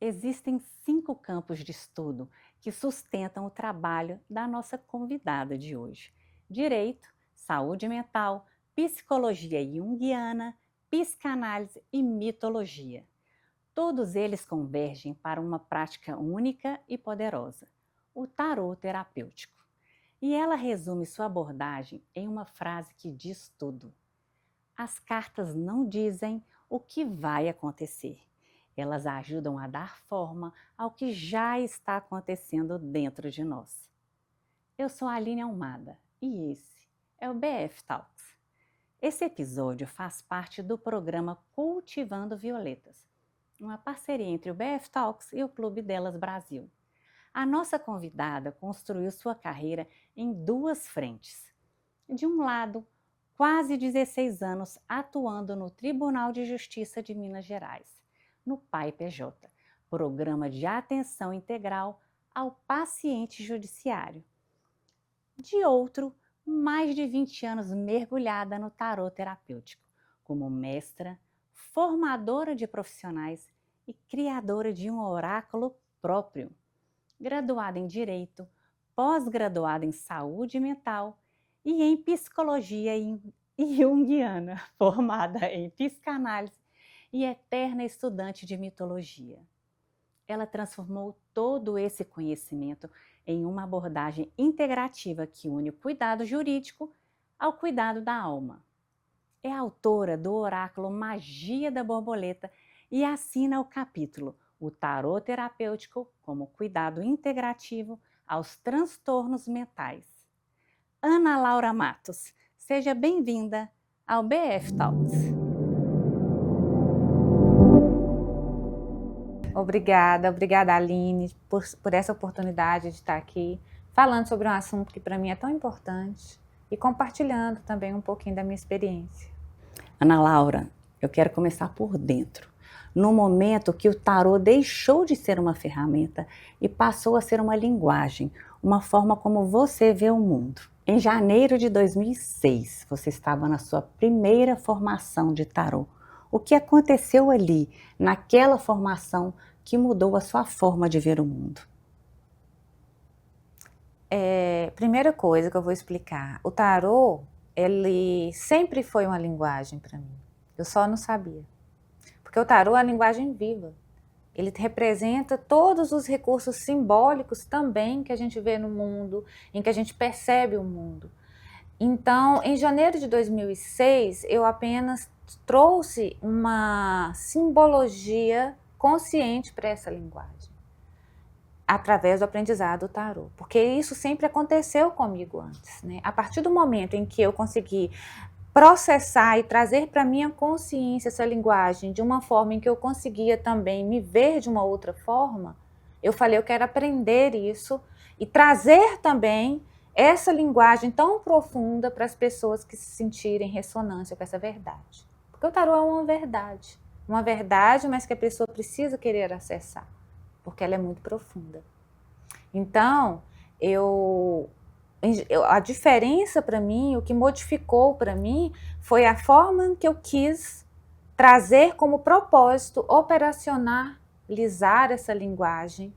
Existem 5 campos de estudo que sustentam o trabalho da nossa convidada de hoje: direito, saúde mental, psicologia junguiana, psicanálise e mitologia. Todos eles convergem para uma prática única e poderosa: o tarô terapêutico. E ela resume sua abordagem em uma frase que diz tudo: as cartas não dizem o que vai acontecer. Elas ajudam a dar forma ao que já está acontecendo dentro de nós. Eu sou a Aline Almada e esse é o BF Talks. Esse episódio faz parte do programa Cultivando Violetas, uma parceria entre o BF Talks e o Clube Delas Brasil. A nossa convidada construiu sua carreira em 2 frentes. De um lado, quase 16 anos atuando no Tribunal de Justiça de Minas Gerais, no PAI-PJ, Programa de Atenção Integral ao Paciente Judiciário. De outro, mais de 20 anos mergulhada no tarô terapêutico, como mestra, formadora de profissionais e criadora de um oráculo próprio. Graduada em Direito, pós-graduada em Saúde Mental e em Psicologia Junguiana, formada em Psicanálise e eterna estudante de mitologia. Ela transformou todo esse conhecimento em uma abordagem integrativa que une o cuidado jurídico ao cuidado da alma. É autora do oráculo Magia da Borboleta e assina o capítulo O Tarô Terapêutico como Cuidado Integrativo aos Transtornos Mentais. Ana Laura Matos, seja bem-vinda ao BF Talks. Obrigada Aline, por essa oportunidade de estar aqui falando sobre um assunto que para mim é tão importante e compartilhando também um pouquinho da minha experiência. Ana Laura, eu quero começar por dentro. No momento que o tarô deixou de ser uma ferramenta e passou a ser uma linguagem, uma forma como você vê o mundo. Em janeiro de 2006, você estava na sua primeira formação de tarô. O que aconteceu ali, naquela formação, que mudou a sua forma de ver o mundo? Primeira coisa que eu vou explicar, o tarô, ele sempre foi uma linguagem para mim. Eu só não sabia. Porque o tarô é a linguagem viva. Ele representa todos os recursos simbólicos também que a gente vê no mundo, em que a gente percebe o mundo. Então, em janeiro de 2006, eu apenas trouxe uma simbologia consciente para essa linguagem, através do aprendizado do tarô, porque isso sempre aconteceu comigo antes, né? A partir do momento em que eu consegui processar e trazer para minha consciência essa linguagem de uma forma em que eu conseguia também me ver de uma outra forma, eu falei, eu quero aprender isso e trazer também essa linguagem tão profunda para as pessoas que se sentirem em ressonância com essa verdade. Porque o tarô é uma verdade, mas que a pessoa precisa querer acessar, porque ela é muito profunda. Então, a diferença para mim, o que modificou para mim, foi a forma que eu quis trazer como propósito operacionalizar essa linguagem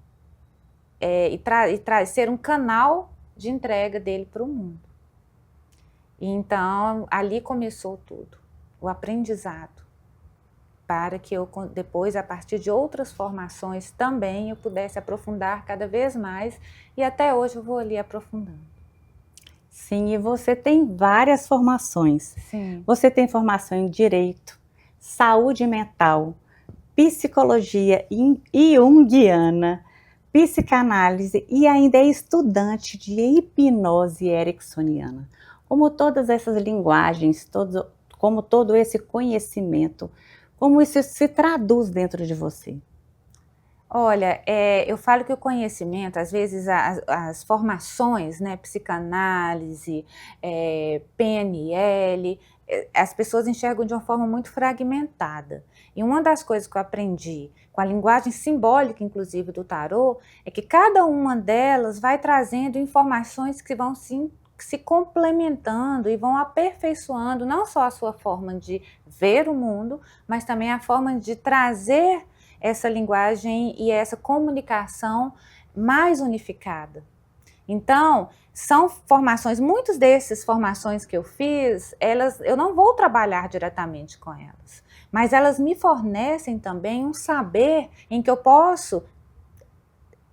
e ser um canal de entrega dele para o mundo. E então, ali começou tudo, o aprendizado, para que eu depois, a partir de outras formações também, eu pudesse aprofundar cada vez mais, e até hoje eu vou ali aprofundando. Sim, e você tem várias formações. Sim. Você tem formação em Direito, Saúde Mental, Psicologia Junguiana, Psicanálise e ainda é estudante de hipnose ericksoniana. Como todas essas linguagens, como todo esse conhecimento, como isso se traduz dentro de você? Olha, eu falo que o conhecimento, às vezes as formações, né, psicanálise, PNL, as pessoas enxergam de uma forma muito fragmentada. E uma das coisas que eu aprendi com a linguagem simbólica, inclusive, do tarô, é que cada uma delas vai trazendo informações que vão se complementando e vão aperfeiçoando não só a sua forma de ver o mundo, mas também a forma de trazer essa linguagem e essa comunicação mais unificada. Então, são formações, muitas dessas formações que eu fiz, eu não vou trabalhar diretamente com elas, mas elas me fornecem também um saber em que eu posso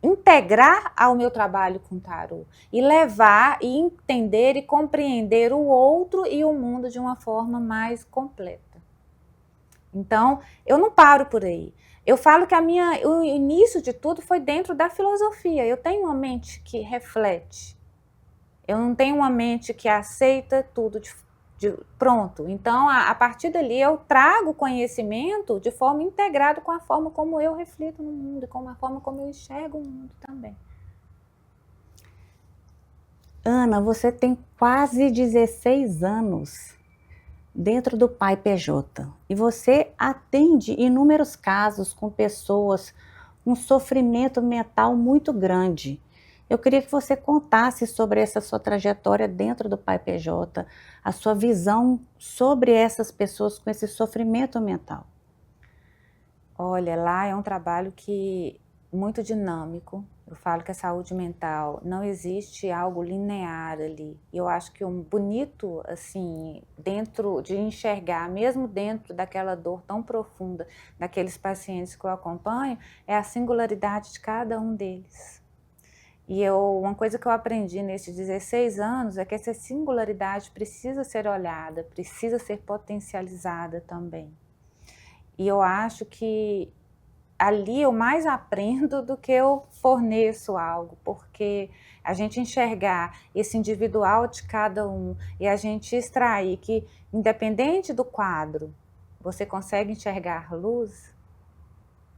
integrar ao meu trabalho com tarô e levar e entender e compreender o outro e o mundo de uma forma mais completa. Então, eu não paro por aí. Eu falo que o início de tudo foi dentro da filosofia. Eu tenho uma mente que reflete. Eu não tenho uma mente que aceita tudo pronto. Então, a partir dali, eu trago conhecimento de forma integrada com a forma como eu reflito no mundo, com a forma como eu enxergo o mundo também. Ana, você tem quase 16 anos dentro do Pai PJ e você atende inúmeros casos com pessoas com sofrimento mental muito grande. Eu queria que você contasse sobre essa sua trajetória dentro do Pai PJ, a sua visão sobre essas pessoas com esse sofrimento mental. Olha, lá é um trabalho muito dinâmico. Eu falo que a saúde mental não existe algo linear ali. Eu acho que um bonito, assim, dentro de enxergar, mesmo dentro daquela dor tão profunda daqueles pacientes que eu acompanho, é a singularidade de cada um deles. E uma coisa que eu aprendi nesses 16 anos é que essa singularidade precisa ser olhada, precisa ser potencializada também. E eu acho que ali eu mais aprendo do que eu forneço algo, porque a gente enxergar esse individual de cada um e a gente extrair que, independente do quadro, você consegue enxergar luz,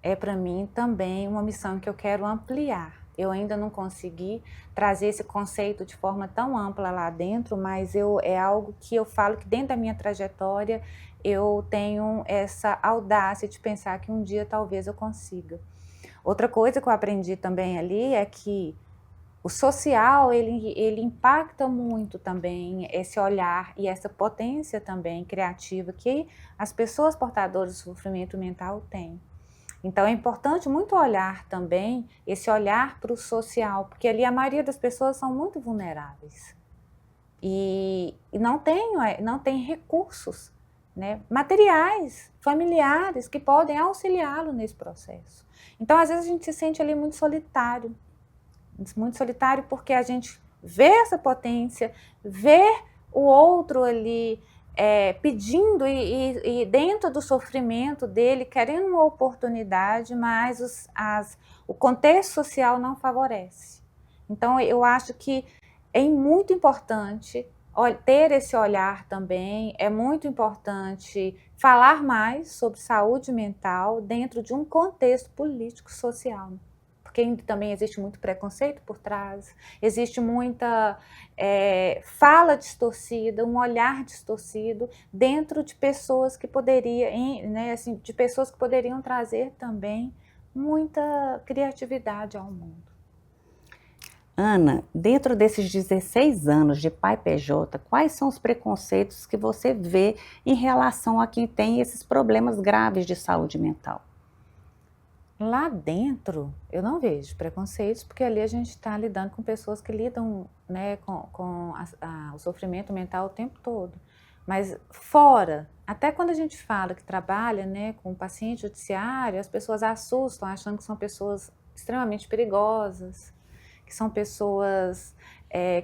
é para mim também uma missão que eu quero ampliar. Eu ainda não consegui trazer esse conceito de forma tão ampla lá dentro, mas é algo que eu falo que dentro da minha trajetória eu tenho essa audácia de pensar que um dia talvez eu consiga. Outra coisa que eu aprendi também ali é que o social, ele impacta muito também esse olhar e essa potência também criativa que as pessoas portadoras de sofrimento mental têm. Então é importante muito olhar também, esse olhar para o social, porque ali a maioria das pessoas são muito vulneráveis e não tem recursos, né, materiais, familiares, que podem auxiliá-lo nesse processo. Então às vezes a gente se sente ali muito solitário porque a gente vê essa potência, vê o outro ali pedindo e dentro do sofrimento dele, querendo uma oportunidade, mas o contexto social não favorece. Então, eu acho que é muito importante ter esse olhar também, é muito importante falar mais sobre saúde mental dentro de um contexto político-social. Porque ainda também existe muito preconceito por trás, existe muita fala distorcida, um olhar distorcido dentro de pessoas que poderiam, né, assim, de pessoas que poderiam trazer também muita criatividade ao mundo. Ana, dentro desses 16 anos de Pai PJ, quais são os preconceitos que você vê em relação a quem tem esses problemas graves de saúde mental? Lá dentro, eu não vejo preconceitos, porque ali a gente está lidando com pessoas que lidam, né, com o sofrimento mental o tempo todo. Mas fora, até quando a gente fala que trabalha, né, com paciente judiciário, as pessoas assustam, achando que são pessoas extremamente perigosas, que são pessoas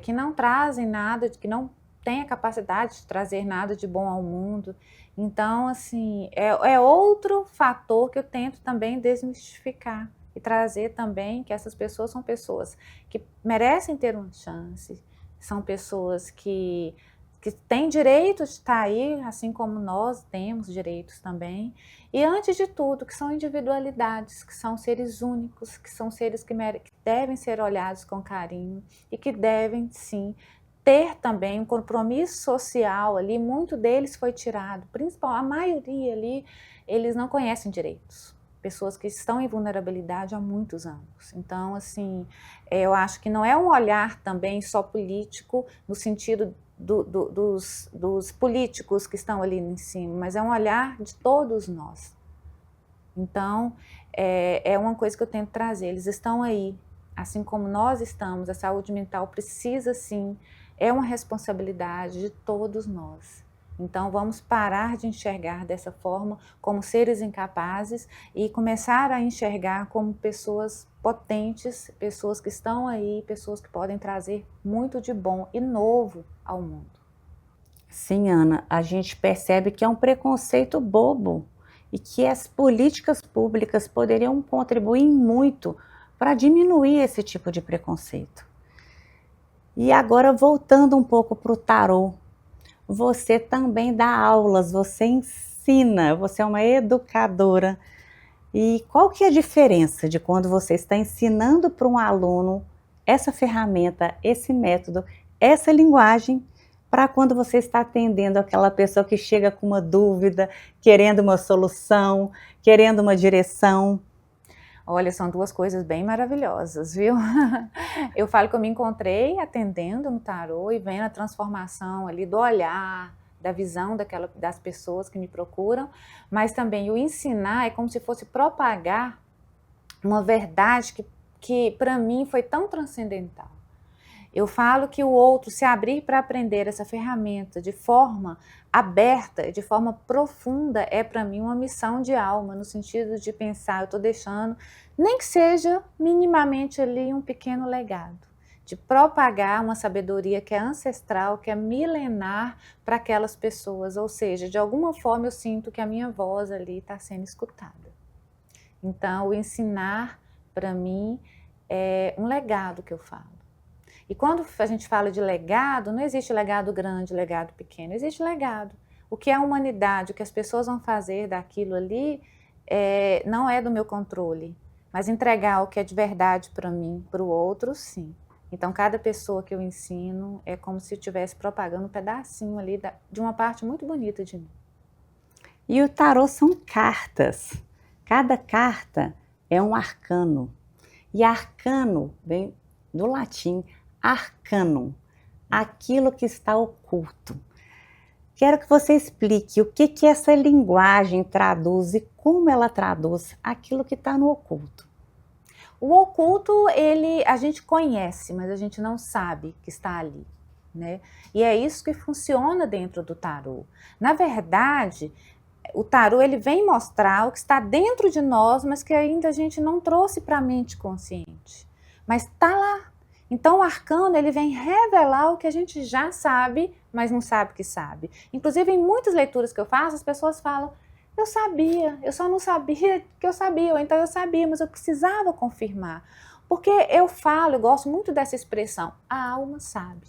que não trazem nada, que não têm a capacidade de trazer nada de bom ao mundo. Então, assim, é outro fator que eu tento também desmistificar e trazer também que essas pessoas são pessoas que merecem ter uma chance, são pessoas que têm direito de estar aí, assim como nós temos direitos também, e antes de tudo, que são individualidades, que são seres únicos, que são seres que devem ser olhados com carinho e que devem, sim, ter também um compromisso social ali. Muito deles foi tirado, principalmente a maioria ali, eles não conhecem direitos, pessoas que estão em vulnerabilidade há muitos anos. Então, assim, eu acho que não é um olhar também só político, no sentido dos políticos que estão ali em cima, mas é um olhar de todos nós. Então, é uma coisa que eu tento trazer, eles estão aí, assim como nós estamos, a saúde mental precisa sim, é uma responsabilidade de todos nós. Então vamos parar de enxergar dessa forma como seres incapazes e começar a enxergar como pessoas potentes, pessoas que estão aí, pessoas que podem trazer muito de bom e novo ao mundo. Sim, Ana, a gente percebe que é um preconceito bobo e que as políticas públicas poderiam contribuir muito para diminuir esse tipo de preconceito. E agora, voltando um pouco para o tarô, você também dá aulas, você ensina, você é uma educadora. E qual que é a diferença de quando você está ensinando para um aluno essa ferramenta, esse método, essa linguagem, para quando você está atendendo aquela pessoa que chega com uma dúvida, querendo uma solução, querendo uma direção? Olha, são duas coisas bem maravilhosas, viu? Eu falo que eu me encontrei atendendo no tarô e vendo a transformação ali do olhar, da visão das pessoas que me procuram, mas também o ensinar é como se fosse propagar uma verdade que para mim foi tão transcendental. Eu falo que o outro se abrir para aprender essa ferramenta de forma aberta, de forma profunda, é para mim uma missão de alma, no sentido de pensar, eu estou deixando, nem que seja minimamente ali um pequeno legado, de propagar uma sabedoria que é ancestral, que é milenar para aquelas pessoas, ou seja, de alguma forma eu sinto que a minha voz ali está sendo escutada. Então, o ensinar, para mim, é um legado que eu falo. E quando a gente fala de legado, não existe legado grande, legado pequeno, existe legado. O que é a humanidade, o que as pessoas vão fazer daquilo ali, não é do meu controle. Mas entregar o que é de verdade para mim, para o outro, sim. Então, cada pessoa que eu ensino é como se eu estivesse propagando um pedacinho ali de uma parte muito bonita de mim. E o tarô são cartas. Cada carta é um arcano. E arcano vem do latim arcanum, aquilo que está oculto. Quero que você explique o que essa linguagem traduz e como ela traduz aquilo que está no oculto. O oculto, a gente conhece, mas a gente não sabe que está ali, né? E é isso que funciona dentro do tarô. Na verdade, o tarô ele vem mostrar o que está dentro de nós, mas que ainda a gente não trouxe para a mente consciente. Mas está lá. Então o arcano ele vem revelar o que a gente já sabe, mas não sabe que sabe. Inclusive em muitas leituras que eu faço, as pessoas falam, eu sabia, eu só não sabia que eu sabia, ou então eu sabia, mas eu precisava confirmar. Porque eu gosto muito dessa expressão, a alma sabe.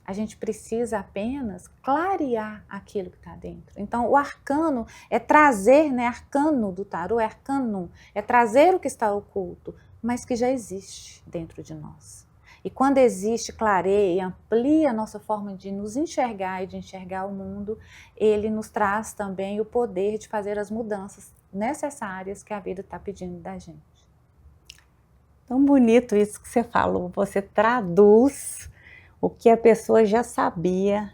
A gente precisa apenas clarear aquilo que está dentro. Então, o arcano é trazer, né? Arcano do tarô é arcano, é trazer o que está oculto, mas que já existe dentro de nós. E quando existe, clareia e amplia a nossa forma de nos enxergar e de enxergar o mundo, ele nos traz também o poder de fazer as mudanças necessárias que a vida está pedindo da gente. Tão bonito isso que você falou, você traduz o que a pessoa já sabia,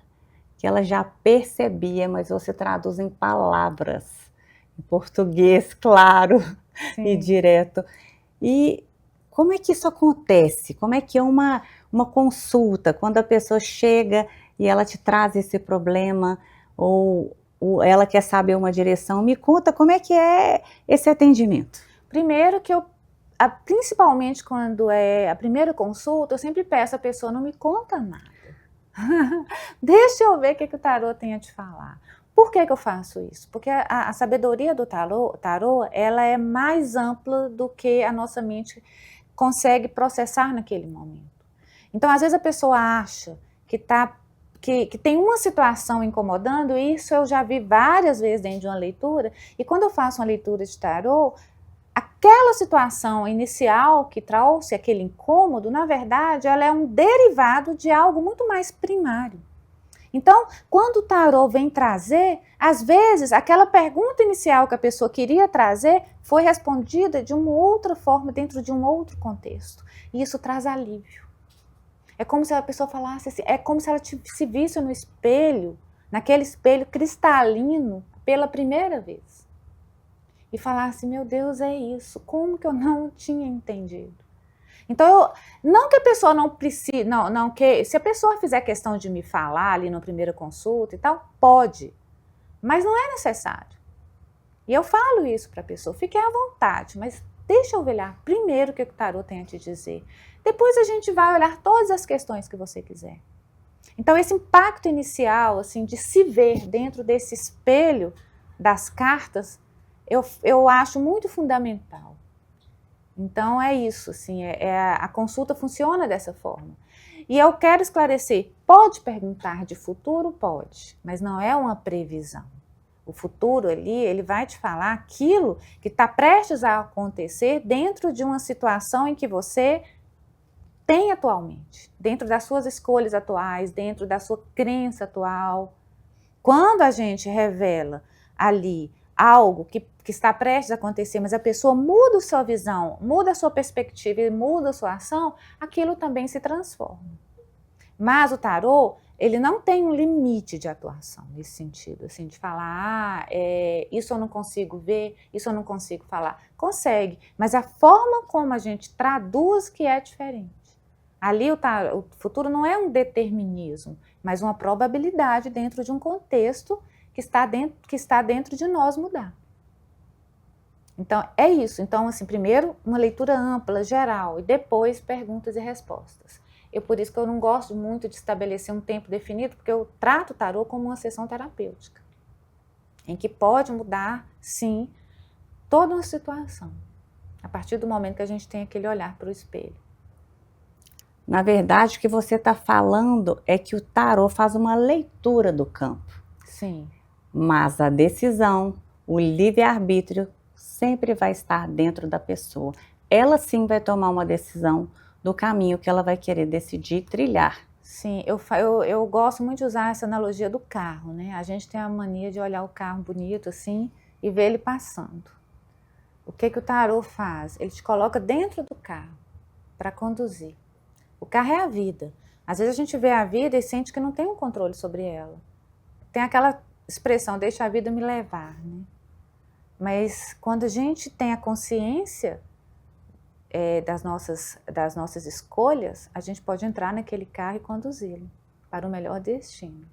que ela já percebia, mas você traduz em palavras, em português, claro, Sim. E direto. E como é que isso acontece? Como é que é uma consulta, quando a pessoa chega e ela te traz esse problema, ou ela quer saber uma direção? Me conta como é que é esse atendimento. Primeiro que principalmente quando é a primeira consulta, eu sempre peço à pessoa, não me conta nada. Deixa eu ver o que o tarô tem a te falar. Por que eu faço isso? Porque a sabedoria do tarô, ela é mais ampla do que a nossa mente consegue processar naquele momento. Então, às vezes a pessoa acha que tem uma situação incomodando, e isso eu já vi várias vezes dentro de uma leitura, e quando eu faço uma leitura de tarô, aquela situação inicial que trouxe aquele incômodo, na verdade, ela é um derivado de algo muito mais primário. Então, quando o tarô vem trazer, às vezes, aquela pergunta inicial que a pessoa queria trazer foi respondida de uma outra forma, dentro de um outro contexto. E isso traz alívio. É como se a pessoa falasse assim, é como se ela se visse no espelho, naquele espelho cristalino, pela primeira vez. e falar assim, meu Deus, é isso, como que eu não tinha entendido? Então, não que a pessoa não precise, não que, se a pessoa fizer questão de me falar ali na primeira consulta e tal, pode, mas não é necessário. E eu falo isso para a pessoa, fique à vontade, mas deixa eu olhar primeiro o que o tarô tem a te dizer. Depois a gente vai olhar todas as questões que você quiser. Então, esse impacto inicial, assim, de se ver dentro desse espelho das cartas, eu acho muito fundamental. Então, é isso, assim, a consulta funciona dessa forma. E eu quero esclarecer, pode perguntar de futuro? Pode, mas não é uma previsão. O futuro ali, ele vai te falar aquilo que está prestes a acontecer dentro de uma situação em que você tem atualmente, dentro das suas escolhas atuais, dentro da sua crença atual. Quando a gente revela ali algo que está prestes a acontecer, mas a pessoa muda a sua visão, muda a sua perspectiva e muda a sua ação, aquilo também se transforma. Mas o tarô, ele não tem um limite de atuação nesse sentido, assim, de falar, isso eu não consigo ver, isso eu não consigo falar. Consegue, mas a forma como a gente traduz que é diferente. Ali o futuro não é um determinismo, mas uma probabilidade dentro de um contexto que está dentro de nós mudar. Então, é isso. Então, assim, primeiro uma leitura ampla, geral, e depois perguntas e respostas. Por isso que eu não gosto muito de estabelecer um tempo definido, porque eu trato o tarô como uma sessão terapêutica, em que pode mudar, sim, toda uma situação, a partir do momento que a gente tem aquele olhar para o espelho. Na verdade, o que você está falando é que o tarô faz uma leitura do campo. Sim. Mas a decisão, o livre-arbítrio, sempre vai estar dentro da pessoa. Ela sim vai tomar uma decisão do caminho que ela vai querer decidir trilhar. Sim, eu gosto muito de usar essa analogia do carro, né? A gente tem a mania de olhar o carro bonito assim e ver ele passando. O que o tarô faz? Ele te coloca dentro do carro para conduzir. O carro é a vida. Às vezes a gente vê a vida e sente que não tem um controle sobre ela. Tem aquela expressão, deixa a vida me levar, né? Mas quando a gente tem a consciência das nossas escolhas, a gente pode entrar naquele carro e conduzi-lo para o melhor destino.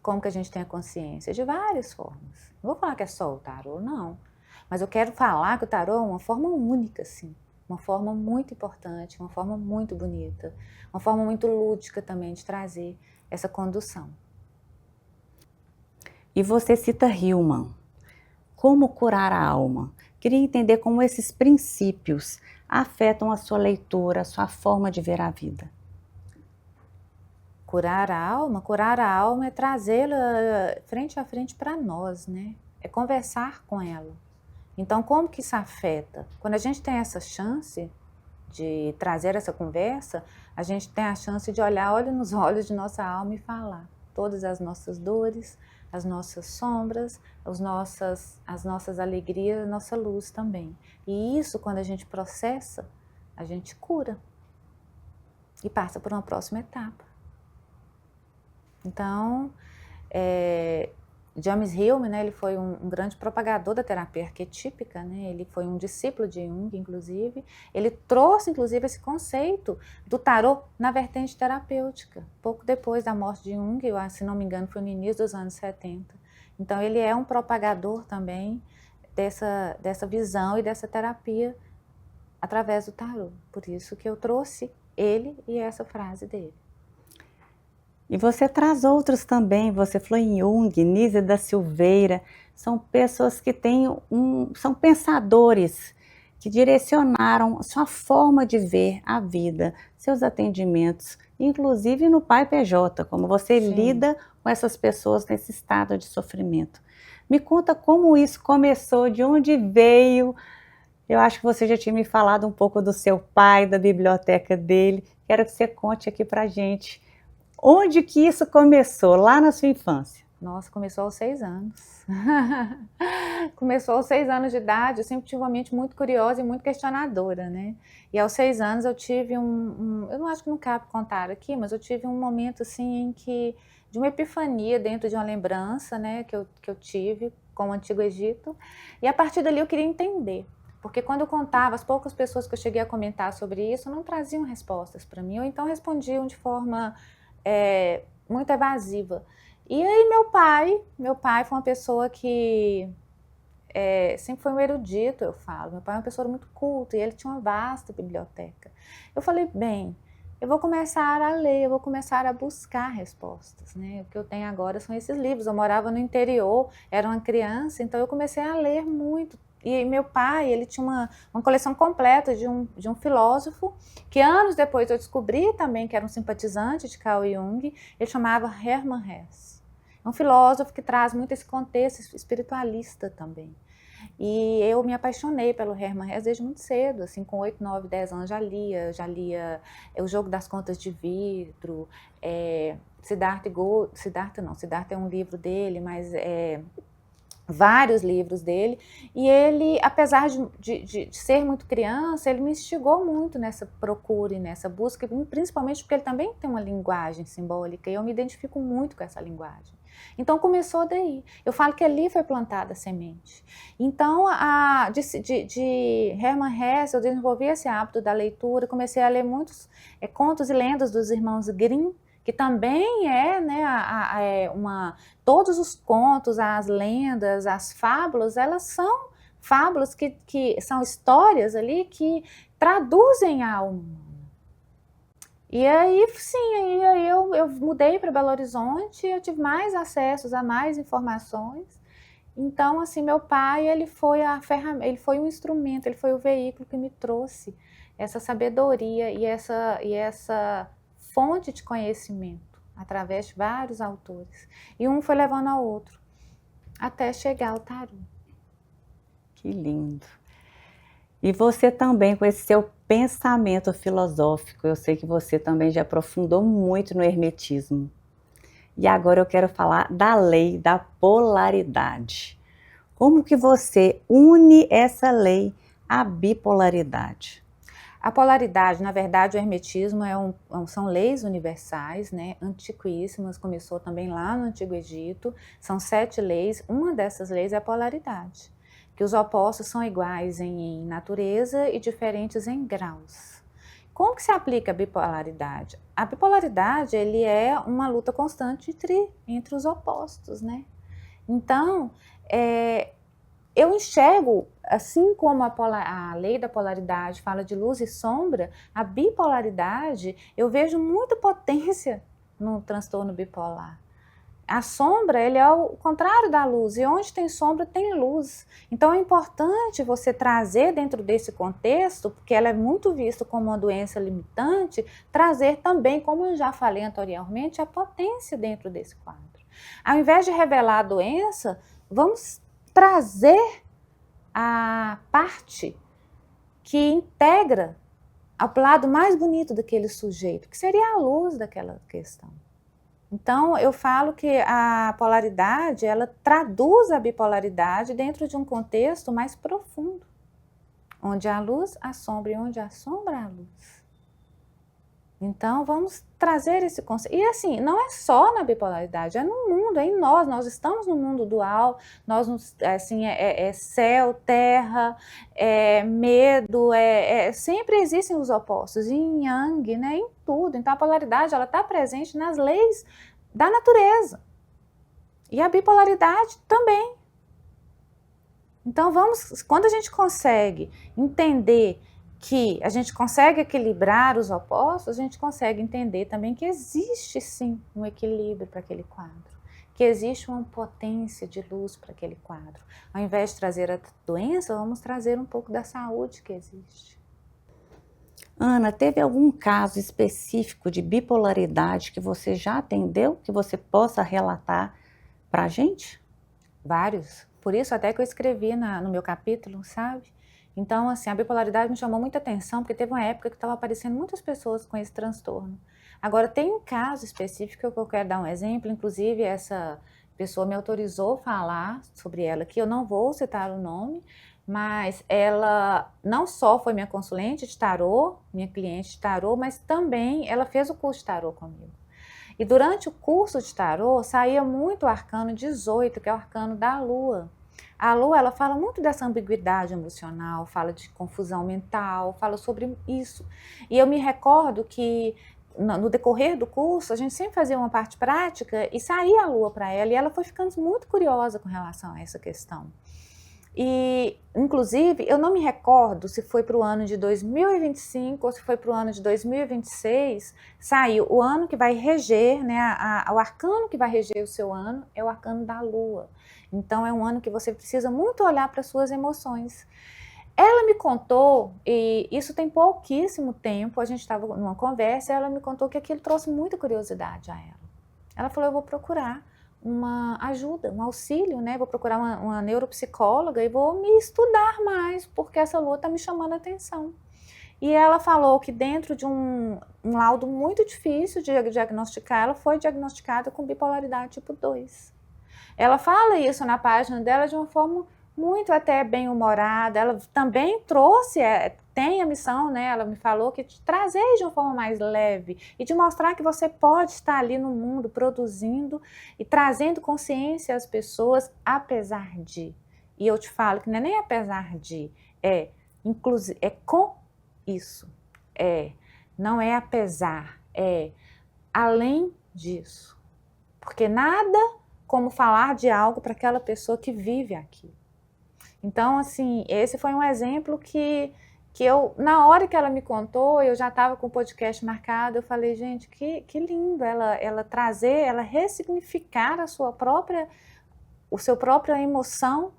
Como que a gente tem a consciência? De várias formas. Não vou falar que é só o tarô, não. Mas eu quero falar que o tarô é uma forma única, sim. Uma forma muito importante, uma forma muito bonita, uma forma muito lúdica também de trazer essa condução. E você cita Hillman. Como curar a alma? Queria entender como esses princípios afetam a sua leitura, a sua forma de ver a vida. Curar a alma é trazê-la frente a frente para nós, né? É conversar com ela. Então, como que isso afeta? Quando a gente tem essa chance de trazer essa conversa, a gente tem a chance de olhar nos olhos de nossa alma e falar todas as nossas dores, as nossas sombras, as nossas alegrias, a nossa luz também. E isso, quando a gente processa, a gente cura e passa por uma próxima etapa. Então, James Hillman, né, ele foi um grande propagador da terapia arquetípica, né, ele foi um discípulo de Jung, inclusive. Ele trouxe, inclusive, esse conceito do tarô na vertente terapêutica, pouco depois da morte de Jung, se não me engano, foi no início dos anos 70. Então, ele é um propagador também dessa visão e dessa terapia através do tarô. Por isso que eu trouxe ele e essa frase dele. E você traz outros também, você falou em Jung, Nízia da Silveira, são pessoas que são pensadores que direcionaram a sua forma de ver a vida, seus atendimentos, inclusive no Pai PJ, como você Sim. lida com essas pessoas nesse estado de sofrimento. Me conta como isso começou, de onde veio. Eu acho que você já tinha me falado um pouco do seu pai, da biblioteca dele, quero que você conte aqui pra gente. Onde que isso começou, lá na sua infância? Nossa, começou aos 6 anos. Começou aos 6 anos de idade, eu sempre tive uma mente muito curiosa e muito questionadora, né? E aos 6 anos eu tive eu não acho que não cabe contar aqui, mas eu tive um momento assim de uma epifania dentro de uma lembrança, né, que eu tive com o Antigo Egito, e a partir dali eu queria entender. Porque quando eu contava, as poucas pessoas que eu cheguei a comentar sobre isso não traziam respostas para mim, ou então respondiam de forma muito evasiva. E aí meu pai foi uma pessoa que sempre foi um erudito, eu falo. Meu pai é uma pessoa muito culta e ele tinha uma vasta biblioteca. Eu falei, bem, eu vou começar a ler, eu vou começar a buscar respostas, né? O que eu tenho agora são esses livros. Eu morava no interior, era uma criança, então eu comecei a ler muito. E meu pai, ele tinha uma coleção completa de um filósofo, que anos depois eu descobri também que era um simpatizante de Carl Jung, ele chamava Hermann Hesse. É um filósofo que traz muito esse contexto espiritualista também. E eu me apaixonei pelo Hermann Hesse desde muito cedo, assim, com 8, 9, 10 anos já lia O Jogo das Contas de Vidro, Siddhartha é um livro dele, mas vários livros dele, e ele, apesar de ser muito criança, ele me instigou muito nessa procura e nessa busca, principalmente porque ele também tem uma linguagem simbólica, e eu me identifico muito com essa linguagem. Então começou daí. Eu falo que ali foi plantada a semente. Então, de Hermann Hesse, eu desenvolvi esse hábito da leitura, comecei a ler muitos contos e lendas dos irmãos Grimm, que também todos os contos, as lendas, as fábulas, elas são fábulas que são histórias ali que traduzem a alma humana. E aí, sim, aí eu mudei para Belo Horizonte, eu tive mais acessos a mais informações. Então, assim, meu pai, ele foi a ferramenta, ele foi um instrumento, ele foi o veículo que me trouxe essa sabedoria e essa fonte de conhecimento, através de vários autores. E um foi levando ao outro, até chegar ao tarô. Que lindo! E você também, com esse seu pensamento filosófico, eu sei que você também já aprofundou muito no hermetismo. E agora eu quero falar da lei da polaridade. Como que você une essa lei à bipolaridade? A polaridade, na verdade, o hermetismo são leis universais, né, antiquíssimas, começou também lá no Antigo Egito, são 7 leis, uma dessas leis é a polaridade, que os opostos são iguais em natureza e diferentes em graus. Como que se aplica a bipolaridade? A bipolaridade, ele é uma luta constante entre os opostos, né? Então, eu enxergo, assim como a lei da polaridade fala de luz e sombra, a bipolaridade, eu vejo muita potência no transtorno bipolar. A sombra, ele é o contrário da luz, e onde tem sombra tem luz. Então é importante você trazer dentro desse contexto, porque ela é muito vista como uma doença limitante, trazer também, como eu já falei anteriormente, a potência dentro desse quadro. Ao invés de revelar a doença, vamos trazer a parte que integra ao lado mais bonito daquele sujeito, que seria a luz daquela questão. Então, eu falo que a polaridade, ela traduz a bipolaridade dentro de um contexto mais profundo, onde há luz, há sombra, e onde há sombra, há luz. Então, vamos trazer esse conceito. E assim, não é só na bipolaridade, é no mundo, é em nós estamos no mundo dual, assim, céu, terra, medo, sempre existem os opostos, yin, yang, né, em tudo. Então, a polaridade, ela está presente nas leis da natureza. E a bipolaridade também. Então, quando a gente consegue entender que a gente consegue equilibrar os opostos, a gente consegue entender também que existe sim um equilíbrio para aquele quadro, que existe uma potência de luz para aquele quadro. Ao invés de trazer a doença, vamos trazer um pouco da saúde que existe. Ana, teve algum caso específico de bipolaridade que você já atendeu, que você possa relatar para a gente? Vários, por isso até que eu escrevi no meu capítulo, sabe? Então, assim, a bipolaridade me chamou muita atenção, porque teve uma época que estava aparecendo muitas pessoas com esse transtorno. Agora, tem um caso específico que eu quero dar um exemplo, inclusive essa pessoa me autorizou a falar sobre ela aqui, eu não vou citar o nome, mas ela não só foi minha consulente de tarô, minha cliente de tarô, mas também ela fez o curso de tarô comigo. E durante o curso de tarô, saía muito o arcano 18, que é o arcano da lua. A lua, ela fala muito dessa ambiguidade emocional, fala de confusão mental, fala sobre isso. E eu me recordo que no decorrer do curso, a gente sempre fazia uma parte prática e saía a lua para ela, e ela foi ficando muito curiosa com relação a essa questão. E, inclusive, eu não me recordo se foi para o ano de 2025 ou se foi para o ano de 2026, saiu o ano que vai reger, né, o arcano que vai reger o seu ano é o arcano da lua. Então, é um ano que você precisa muito olhar para as suas emoções. Ela me contou, e isso tem pouquíssimo tempo, a gente estava numa conversa, e ela me contou que aquilo trouxe muita curiosidade a ela. Ela falou, eu vou procurar uma ajuda, um auxílio, né? Vou procurar uma neuropsicóloga e vou me estudar mais, porque essa lua está me chamando a atenção. E ela falou que dentro de um laudo muito difícil de diagnosticar, ela foi diagnosticada com bipolaridade tipo 2. Ela fala isso na página dela de uma forma muito até bem-humorada. Ela também trouxe, tem a missão, né? Ela me falou que de trazer de uma forma mais leve e de mostrar que você pode estar ali no mundo produzindo e trazendo consciência às pessoas, apesar de. E eu te falo que não é nem apesar de, é com isso. Não é apesar, é além disso. Porque nada como falar de algo para aquela pessoa que vive aqui. Então, assim, esse foi um exemplo que eu, na hora que ela me contou, eu já estava com o podcast marcado, eu falei, gente, que lindo ela trazer, ela ressignificar a seu própria emoção,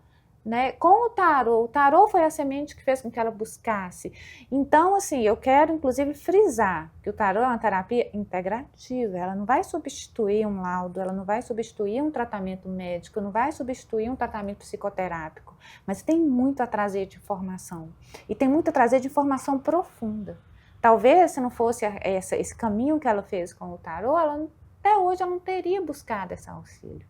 né, com o tarô. O tarô foi a semente que fez com que ela buscasse. Então, assim, eu quero, inclusive, frisar que o tarô é uma terapia integrativa, ela não vai substituir um laudo, ela não vai substituir um tratamento médico, não vai substituir um tratamento psicoterápico, mas tem muito a trazer de informação, e tem muito a trazer de informação profunda. Talvez, se não fosse esse caminho que ela fez com o tarô, até hoje ela não teria buscado esse auxílio.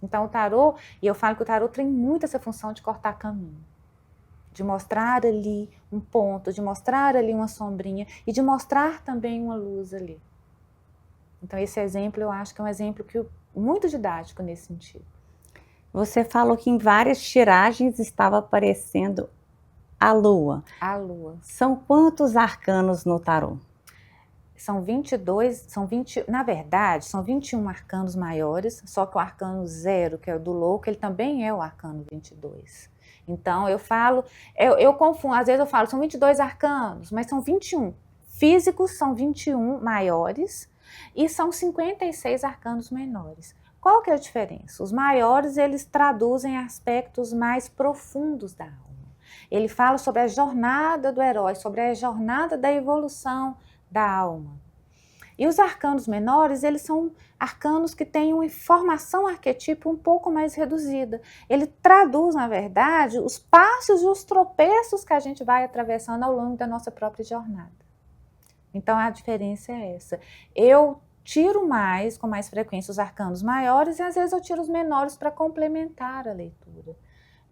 Então o tarô, e eu falo que o tarô tem muito essa função de cortar caminho, de mostrar ali um ponto, de mostrar ali uma sombrinha e de mostrar também uma luz ali. Então esse exemplo eu acho que é um exemplo muito didático nesse sentido. Você falou que em várias tiragens estava aparecendo a lua. A lua. São quantos arcanos no tarô? São 22, na verdade, são 21 arcanos maiores, só que o arcano 0, que é o do louco, ele também é o arcano 22. Então, eu falo, eu confundo, às vezes eu falo, são 22 arcanos, mas são 21. Físicos são 21 maiores e são 56 arcanos menores. Qual que é a diferença? Os maiores, eles traduzem aspectos mais profundos da alma. Ele fala sobre a jornada do herói, sobre a jornada da evolução da alma. E os arcanos menores, eles são arcanos que têm uma informação arquetípica um pouco mais reduzida. Ele traduz, na verdade, os passos e os tropeços que a gente vai atravessando ao longo da nossa própria jornada. Então, a diferença é essa. Eu tiro com mais frequência os arcanos maiores e às vezes eu tiro os menores para complementar a leitura.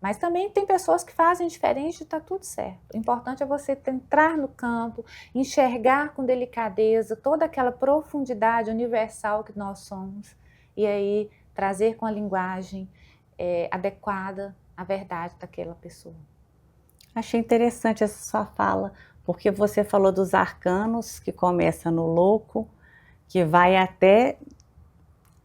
Mas também tem pessoas que fazem diferente e está tudo certo. O importante é você entrar no campo, enxergar com delicadeza toda aquela profundidade universal que nós somos e aí trazer com a linguagem adequada a verdade daquela pessoa. Achei interessante essa sua fala, porque você falou dos arcanos, que começa no louco, que vai até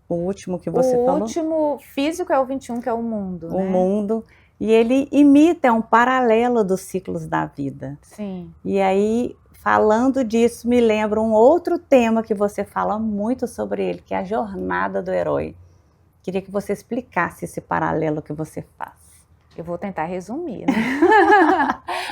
o último que você falou. O último físico é o 21, que é o mundo. O mundo. E ele imita, é um paralelo dos ciclos da vida. Sim. E aí, falando disso, me lembra um outro tema que você fala muito sobre ele, que é a jornada do herói. Queria que você explicasse esse paralelo que você faz. Eu vou tentar resumir, né?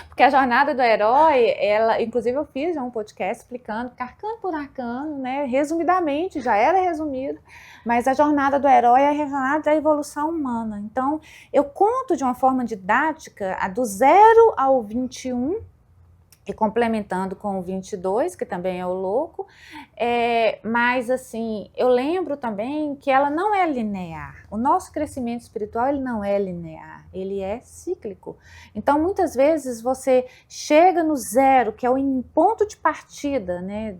Porque a jornada do herói, inclusive eu fiz já um podcast explicando arcano por arcano, né? Resumidamente, já era resumido, mas a jornada do herói é a jornada da evolução humana. Então, eu conto de uma forma didática, do 0 ao 21, e complementando com o 22, que também é o louco, mas assim, eu lembro também que ela não é linear. O nosso crescimento espiritual, ele não é linear, ele é cíclico. Então, muitas vezes você chega no zero, que é o ponto de partida, né,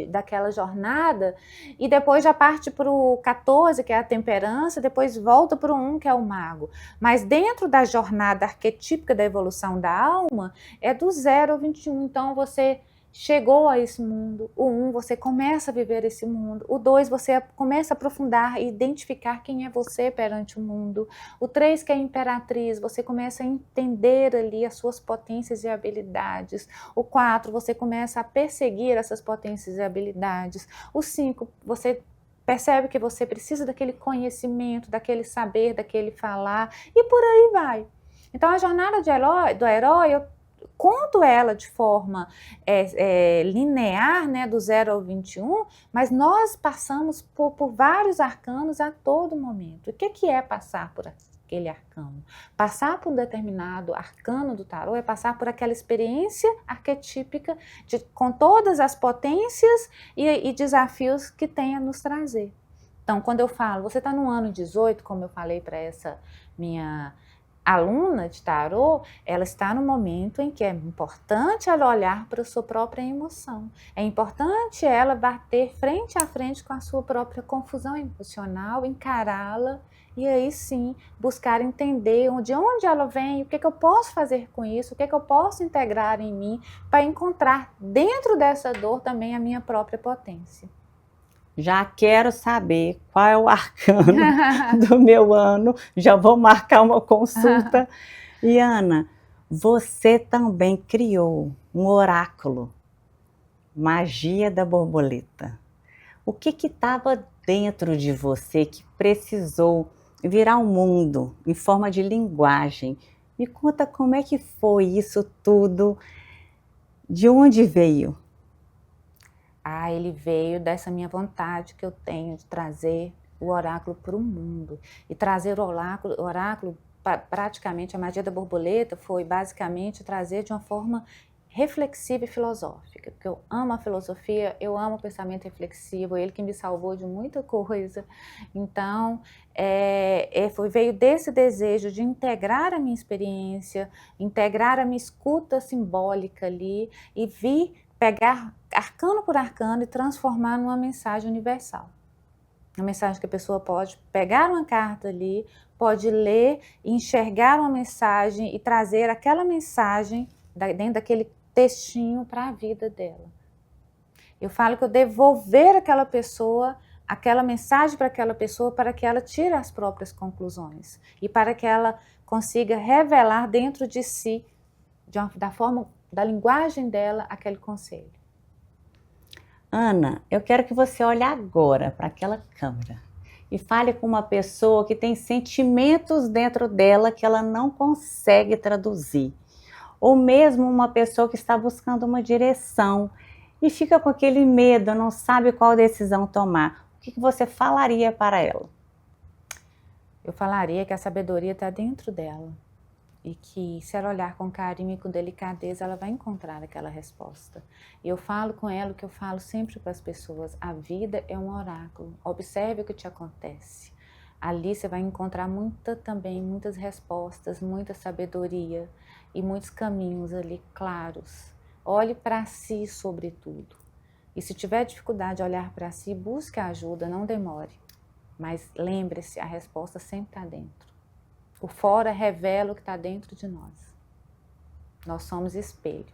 daquela jornada, e depois já parte para o 14, que é a temperança, depois volta para o 1, que é o mago. Mas dentro da jornada arquetípica da evolução da alma, é do 0 ao 21, então você chegou a esse mundo. O 1, você começa a viver esse mundo. O 2, você começa a aprofundar e identificar quem é você perante o mundo. O 3, que é a imperatriz, você começa a entender ali as suas potências e habilidades. O 4, você começa a perseguir essas potências e habilidades. O 5, você percebe que você precisa daquele conhecimento, daquele saber, daquele falar, e por aí vai. Então a jornada do herói, eu conto ela de forma linear, né, do 0 ao 21, mas nós passamos por vários arcanos a todo momento. O que é passar por aquele arcano? Passar por um determinado arcano do tarô é passar por aquela experiência arquetípica com todas as potências e desafios que tem a nos trazer. Então, quando eu falo, você está no ano 18, como eu falei para essa minha aluna de tarô, ela está no momento em que é importante ela olhar para a sua própria emoção. É importante ela bater frente a frente com a sua própria confusão emocional, encará-la e aí sim buscar entender de onde ela vem, o que eu posso fazer com isso, o que eu posso integrar em mim para encontrar dentro dessa dor também a minha própria potência. Já quero saber qual é o arcano do meu ano, já vou marcar uma consulta. E Ana, você também criou um oráculo, Magia da Borboleta. O que estava dentro de você que precisou virar o mundo em forma de linguagem? Me conta como é que foi isso tudo, de onde veio? Ele veio dessa minha vontade que eu tenho de trazer o oráculo para o mundo. E trazer o oráculo, praticamente a magia da borboleta, foi basicamente trazer de uma forma reflexiva e filosófica, porque eu amo a filosofia, eu amo o pensamento reflexivo, ele que me salvou de muita coisa. Então, veio desse desejo de integrar a minha experiência, integrar a minha escuta simbólica ali e vir pegar arcano por arcano e transformar numa mensagem universal. Uma mensagem que a pessoa pode pegar uma carta ali, pode ler, enxergar uma mensagem e trazer aquela mensagem dentro daquele textinho para a vida dela. Eu falo que eu devolver aquela pessoa, aquela mensagem para aquela pessoa, para que ela tire as próprias conclusões e para que ela consiga revelar dentro de si, da linguagem dela, aquele conselho. Ana, eu quero que você olhe agora para aquela câmera e fale com uma pessoa que tem sentimentos dentro dela que ela não consegue traduzir. Ou mesmo uma pessoa que está buscando uma direção e fica com aquele medo, não sabe qual decisão tomar. O que você falaria para ela? Eu falaria que a sabedoria está dentro dela. E que se ela olhar com carinho e com delicadeza, ela vai encontrar aquela resposta. E eu falo com ela o que eu falo sempre para as pessoas: a vida é um oráculo, observe o que te acontece. Ali você vai encontrar muitas respostas, muita sabedoria e muitos caminhos ali claros. Olhe para si sobretudo. E se tiver dificuldade de olhar para si, busque ajuda, não demore. Mas lembre-se, a resposta sempre está dentro. O fora revela o que está dentro de nós. Nós somos espelho.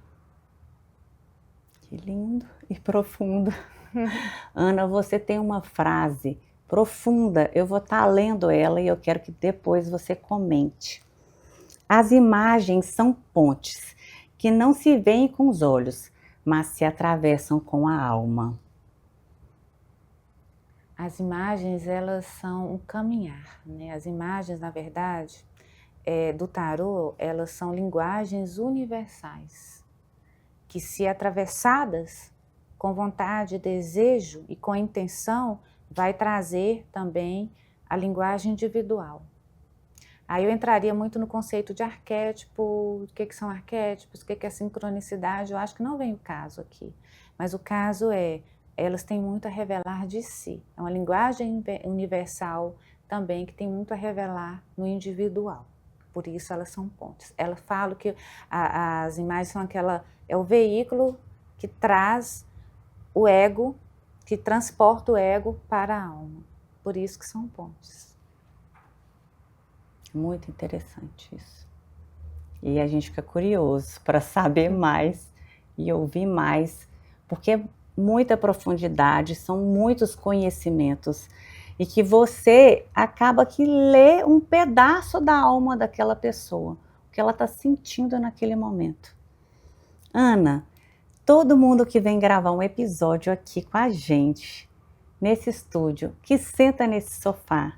Que lindo e profundo. Ana, você tem uma frase profunda. Eu vou estar lendo ela e eu quero que depois você comente. As imagens são pontes que não se veem com os olhos, mas se atravessam com a alma. As imagens, elas são um caminhar, né? As imagens, na verdade, do tarô, elas são linguagens universais, que se atravessadas com vontade, desejo e com intenção, vai trazer também a linguagem individual. Aí eu entraria muito no conceito de arquétipo, o que são arquétipos, o que é sincronicidade, eu acho que não vem o caso aqui. Mas o caso é, elas têm muito a revelar de si. É uma linguagem universal também que tem muito a revelar no individual. Por isso elas são pontes. Ela fala que as imagens são é o veículo que traz o ego, que transporta o ego para a alma. Por isso que são pontes. Muito interessante isso. E a gente fica curioso para saber mais e ouvir mais, porque é muita profundidade, são muitos conhecimentos, e que você acaba que lê um pedaço da alma daquela pessoa, o que ela está sentindo naquele momento. Ana, todo mundo que vem gravar um episódio aqui com a gente, nesse estúdio, que senta nesse sofá,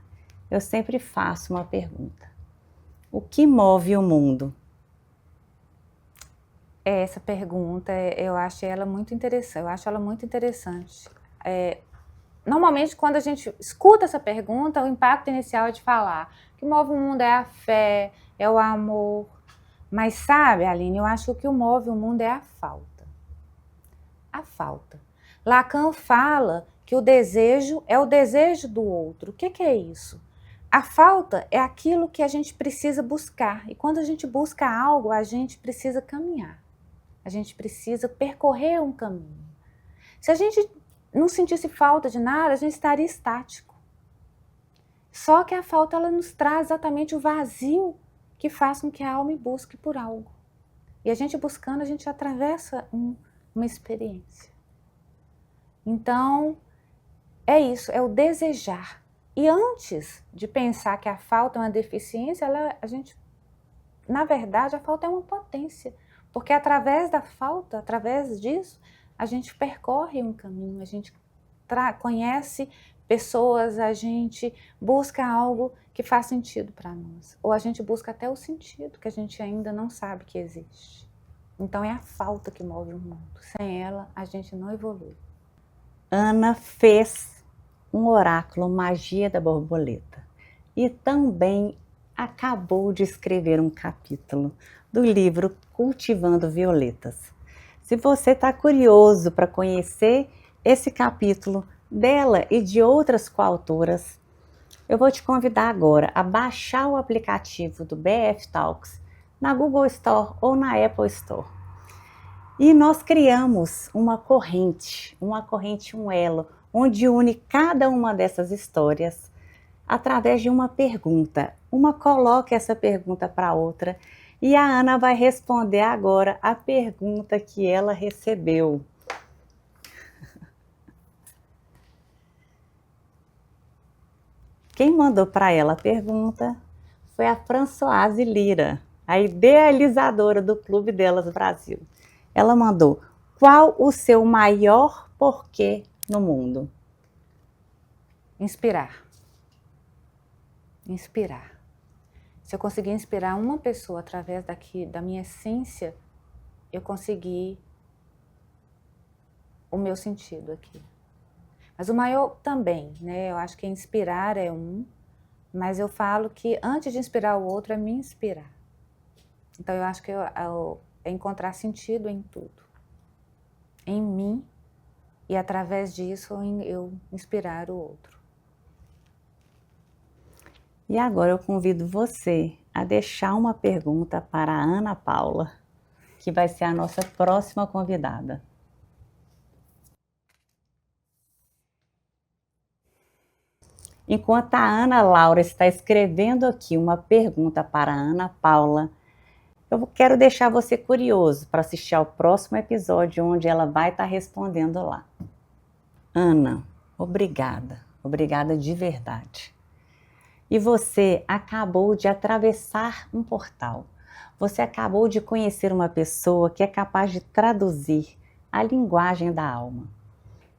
eu sempre faço uma pergunta. O que move o mundo? Essa pergunta, eu acho ela muito interessante. Normalmente, quando a gente escuta essa pergunta, o impacto inicial é de falar o que move o mundo é a fé, é o amor. Mas sabe, Aline, eu acho que o que move o mundo é a falta. A falta. Lacan fala que o desejo é o desejo do outro. O que é isso? A falta é aquilo que a gente precisa buscar. E quando a gente busca algo, a gente precisa caminhar. A gente precisa percorrer um caminho. Se a gente não sentisse falta de nada, a gente estaria estático. Só que a falta, ela nos traz exatamente o vazio que faz com que a alma busque por algo. E a gente buscando, a gente atravessa uma experiência. Então, é isso, é o desejar. E antes de pensar que a falta é uma deficiência, na verdade, a falta é uma potência. Porque através da falta, através disso, a gente percorre um caminho, a gente conhece pessoas, a gente busca algo que faz sentido para nós. Ou a gente busca até o sentido que a gente ainda não sabe que existe. Então é a falta que move o mundo. Sem ela, a gente não evolui. Ana fez um oráculo Magia da Borboleta e também acabou de escrever um capítulo do livro Cultivando Violetas. Se você está curioso para conhecer esse capítulo dela e de outras coautoras, eu vou te convidar agora a baixar o aplicativo do BF Talks na Google Store ou na Apple Store. E nós criamos uma corrente, um elo, onde une cada uma dessas histórias através de uma pergunta. Uma coloca essa pergunta para a outra e a Ana vai responder agora a pergunta que ela recebeu. Quem mandou para ela a pergunta foi a Françoise Lira, a idealizadora do Clube Delas Brasil. Ela mandou: qual o seu maior porquê no mundo? Inspirar. Inspirar. Se eu conseguir inspirar uma pessoa através da minha essência, eu consegui o meu sentido aqui. Mas o maior também, né? Eu acho que inspirar é mas eu falo que antes de inspirar o outro é me inspirar. Então eu acho que é encontrar sentido em tudo. Em mim, e através disso eu inspirar o outro. E agora eu convido você a deixar uma pergunta para a Ana Paula, que vai ser a nossa próxima convidada. Enquanto a Ana Laura está escrevendo aqui uma pergunta para a Ana Paula, eu quero deixar você curioso para assistir ao próximo episódio, onde ela vai estar respondendo lá. Ana, obrigada. Obrigada de verdade. E você acabou de atravessar um portal. Você acabou de conhecer uma pessoa que é capaz de traduzir a linguagem da alma.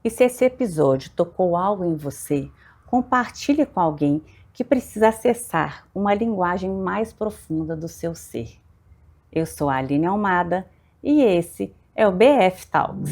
E se esse episódio tocou algo em você, compartilhe com alguém que precisa acessar uma linguagem mais profunda do seu ser. Eu sou a Aline Almada e esse é o BF Talks.